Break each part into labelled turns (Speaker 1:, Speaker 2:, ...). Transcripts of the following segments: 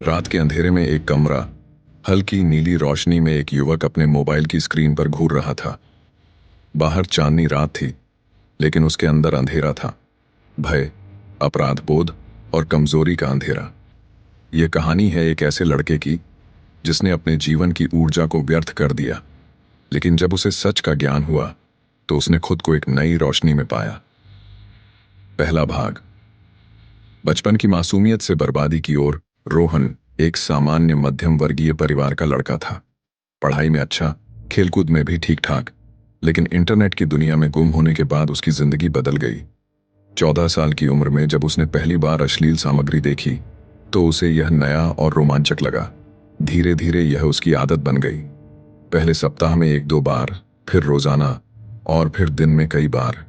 Speaker 1: रात के अंधेरे में एक कमरा, हल्की नीली रोशनी में एक युवक अपने मोबाइल की स्क्रीन पर घूर रहा था। बाहर चांदनी रात थी, लेकिन उसके अंदर अंधेरा था। भय, अपराध बोध और कमजोरी का अंधेरा। यह कहानी है एक ऐसे लड़के की जिसने अपने जीवन की ऊर्जा को व्यर्थ कर दिया, लेकिन जब उसे सच का ज्ञान हुआ तो उसने खुद को एक नई रोशनी में पाया। पहला भाग। बचपन की मासूमियत से बर्बादी की ओर रोहन एक सामान्य मध्यम वर्गीय परिवार का लड़का था। पढ़ाई में अच्छा, खेलकूद में भी ठीक ठाक, लेकिन इंटरनेट की दुनिया में गुम होने के बाद उसकी जिंदगी बदल गई। 14 साल की उम्र में जब उसने पहली बार अश्लील सामग्री देखी तो उसे यह नया और रोमांचक लगा। धीरे धीरे यह उसकी आदत बन गई। पहले सप्ताह में 1-2 बार, फिर रोजाना, और फिर दिन में कई बार।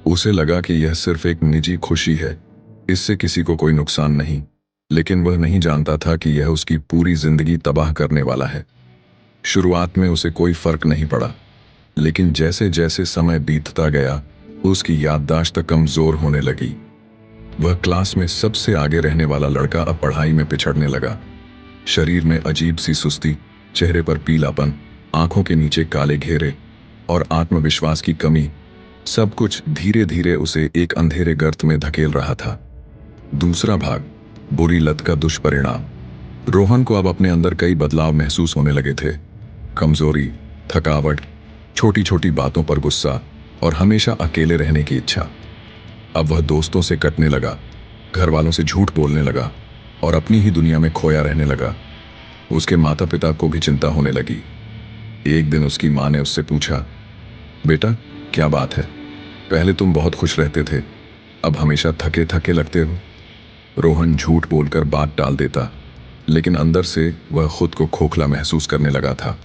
Speaker 1: उसे लगा कि यह सिर्फ एक निजी खुशी है, इससे किसी को कोई नुकसान नहीं। लेकिन वह नहीं जानता था कि यह उसकी पूरी जिंदगी तबाह करने वाला है। शुरुआत में उसे कोई फर्क नहीं पड़ा, लेकिन जैसे जैसे समय बीतता गया उसकी याददाश्त कमजोर होने लगी। वह क्लास में सबसे आगे रहने वाला लड़का अब पढ़ाई में पिछड़ने लगा। शरीर में अजीब सी सुस्ती, चेहरे पर पीलापन, आंखों के नीचे काले घेरे और आत्मविश्वास की कमी, सब कुछ धीरे धीरे उसे एक अंधेरे गर्त में धकेल रहा था। दूसरा भाग। बुरी लत का दुष्परिणाम। रोहन को अब अपने अंदर कई बदलाव महसूस होने लगे थे। कमजोरी, थकावट, छोटी छोटी बातों पर गुस्सा और हमेशा अकेले रहने की इच्छा। अब वह दोस्तों से कटने लगा, घर वालों से झूठ बोलने लगा और अपनी ही दुनिया में खोया रहने लगा। उसके माता पिता को भी चिंता होने लगी। एक दिन उसकी माँ ने उससे पूछा, बेटा क्या बात है? पहले तुम बहुत खुश रहते थे, अब हमेशा थके थके लगते हो। रोहन झूठ बोलकर बात टाल देता, लेकिन अंदर से वह खुद को खोखला महसूस करने लगा था।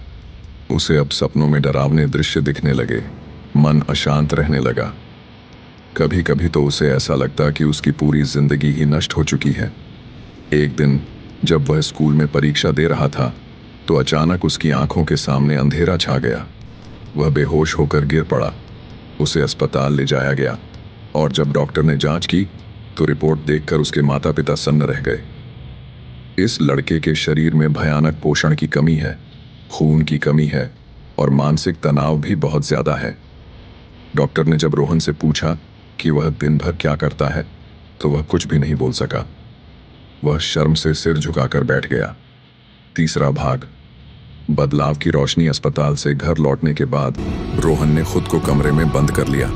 Speaker 1: उसे अब सपनों में डरावने दृश्य दिखने लगे, मन अशांत रहने लगा। कभी कभी तो उसे ऐसा लगता कि उसकी पूरी जिंदगी ही नष्ट हो चुकी है। एक दिन जब वह स्कूल में परीक्षा दे रहा था तो अचानक उसकी आंखों के सामने अंधेरा छा गया। वह बेहोश होकर गिर पड़ा। उसे अस्पताल ले जाया गया और जब डॉक्टर ने जांच की तो रिपोर्ट देखकर उसके माता पिता सन्न रह गए। इस लड़के के शरीर में भयानक पोषण की कमी है, खून की कमी है और मानसिक तनाव भी बहुत ज्यादा है। डॉक्टर ने जब रोहन से पूछा कि वह दिन भर क्या करता है तो वह कुछ भी नहीं बोल सका। वह शर्म से सिर झुकाकर बैठ गया। तीसरा भाग। बदलाव की रोशनी। अस्पताल से घर लौटने के बाद रोहन ने खुद को कमरे में बंद कर लिया।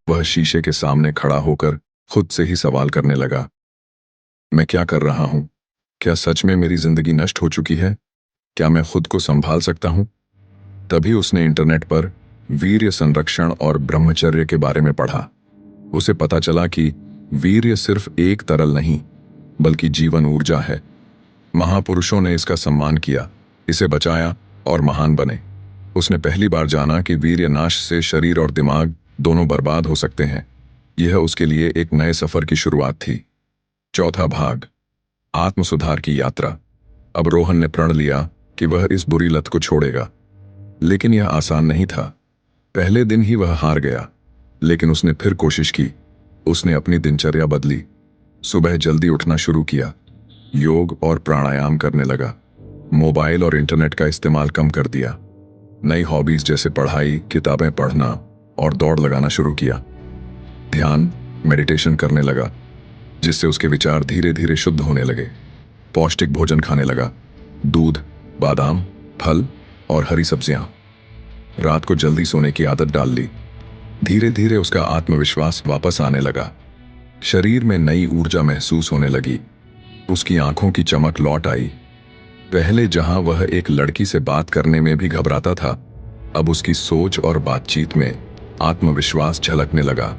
Speaker 1: वह शीशे के सामने खड़ा होकर खुद से ही सवाल करने लगा, मैं क्या कर रहा हूं? क्या सच में मेरी जिंदगी नष्ट हो चुकी है? क्या मैं खुद को संभाल सकता हूं? तभी उसने इंटरनेट पर वीर्य संरक्षण और ब्रह्मचर्य के बारे में पढ़ा। उसे पता चला कि वीर्य सिर्फ एक तरल नहीं, बल्कि जीवन ऊर्जा है। महापुरुषों ने इसका सम्मान किया, इसे बचाया और महान बने। उसने पहली बार जाना कि वीर्य नाश से शरीर और दिमाग दोनों बर्बाद हो सकते हैं। यह उसके लिए एक नए सफर की शुरुआत थी। चौथा भाग। आत्मसुधार की यात्रा। अब रोहन ने प्रण लिया कि वह इस बुरी लत को छोड़ेगा, लेकिन यह आसान नहीं था। पहले दिन ही वह हार गया, लेकिन उसने फिर कोशिश की। उसने अपनी दिनचर्या बदली। सुबह जल्दी उठना शुरू किया, योग और प्राणायाम करने लगा, मोबाइल और इंटरनेट का इस्तेमाल कम कर दिया। नई हॉबीज जैसे पढ़ाई, किताबें पढ़ना और दौड़ लगाना शुरू किया। ध्यान, मेडिटेशन करने लगा, जिससे उसके विचार धीरे धीरे शुद्ध होने लगे। पौष्टिक भोजन खाने लगा, दूध, बादाम, फल और हरी सब्जियां। रात को जल्दी सोने की आदत डाल ली। धीरे धीरे उसका आत्मविश्वास वापस आने लगा। शरीर में नई ऊर्जा महसूस होने लगी। उसकी आंखों की चमक लौट आई। पहले जहां वह एक लड़की से बात करने में भी घबराता था, अब उसकी सोच और बातचीत में आत्मविश्वास झलकने लगा।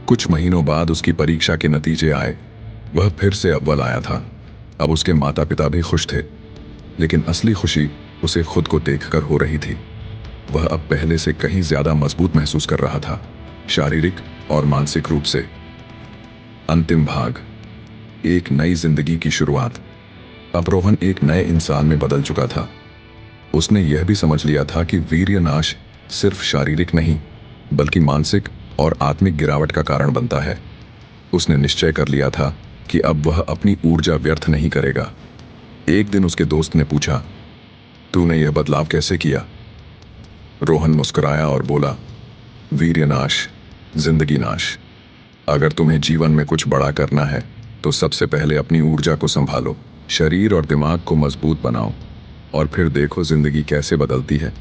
Speaker 1: कुछ महीनों बाद उसकी परीक्षा के नतीजे आए। वह फिर से अव्वल आया था। अब उसके माता पिता भी खुश थे, लेकिन असली खुशी उसे खुद को देखकर हो रही थी। वह अब पहले से कहीं ज्यादा मजबूत महसूस कर रहा था, शारीरिक और मानसिक रूप से। अंतिम भाग। एक नई जिंदगी की शुरुआत। अब रोहन एक नए इंसान में बदल चुका था। उसने यह भी समझ लिया था कि वीर्य नाश सिर्फ शारीरिक नहीं, बल्कि मानसिक और आत्मिक गिरावट का कारण बनता है। उसने निश्चय कर लिया था कि अब वह अपनी ऊर्जा व्यर्थ नहीं करेगा। एक दिन उसके दोस्त ने पूछा, तूने यह बदलाव कैसे किया? रोहन मुस्कुराया और बोला, वीर्य नाश, जिंदगी नाश। अगर तुम्हें जीवन में कुछ बड़ा करना है तो सबसे पहले अपनी ऊर्जा को संभालो, शरीर और दिमाग को मजबूत बनाओ, और फिर देखो जिंदगी कैसे बदलती है।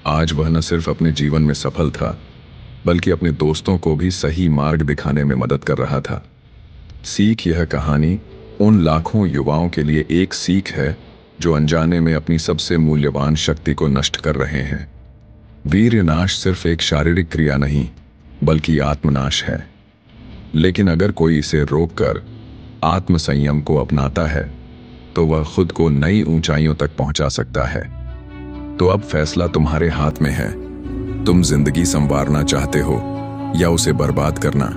Speaker 1: आज वह न सिर्फ अपने जीवन में सफल था, बल्कि अपने दोस्तों को भी सही मार्ग दिखाने में मदद कर रहा था। सीख, यह कहानी उन लाखों युवाओं के लिए एक सीख है जो अनजाने में अपनी सबसे मूल्यवान शक्ति को नष्ट कर रहे हैं। वीर्यनाश सिर्फ एक शारीरिक क्रिया नहीं, बल्कि आत्मनाश है। लेकिन अगर कोई इसे रोककर आत्मसंयम को अपनाता है तो वह खुद को नई ऊंचाइयों तक पहुंचा सकता है। तो अब फैसला तुम्हारे हाथ में है। तुम जिंदगी संवारना चाहते हो या उसे बर्बाद करना?